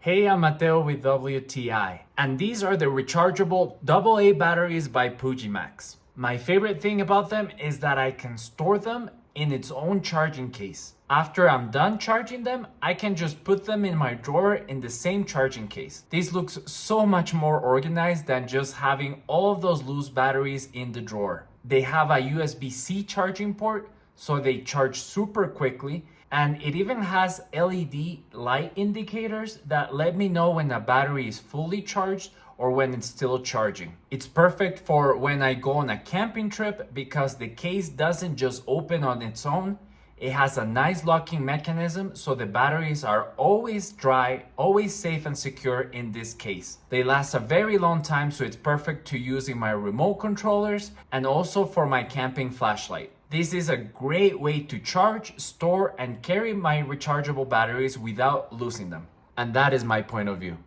Hey, I'm Mateo with WTI, and these are the rechargeable AA batteries by PUJIMAX. My favorite thing about them is that I can store them in its own charging case. After I'm done charging them, I can just put them in my drawer in the same charging case. This looks so much more organized than just having all of those loose batteries in the drawer. They have a USB-C charging port, so they charge super quickly, and it even has LED light indicators that let me know when a battery is fully charged or when it's still charging. It's perfect for when I go on a camping trip because the case doesn't just open on its own. It has a nice locking mechanism, so the batteries are always dry, always safe and secure in this case. They last a very long time, so it's perfect to use in my remote controllers and also for my camping flashlight. This is a great way to charge, store, and carry my rechargeable batteries without losing them. And that is my point of view.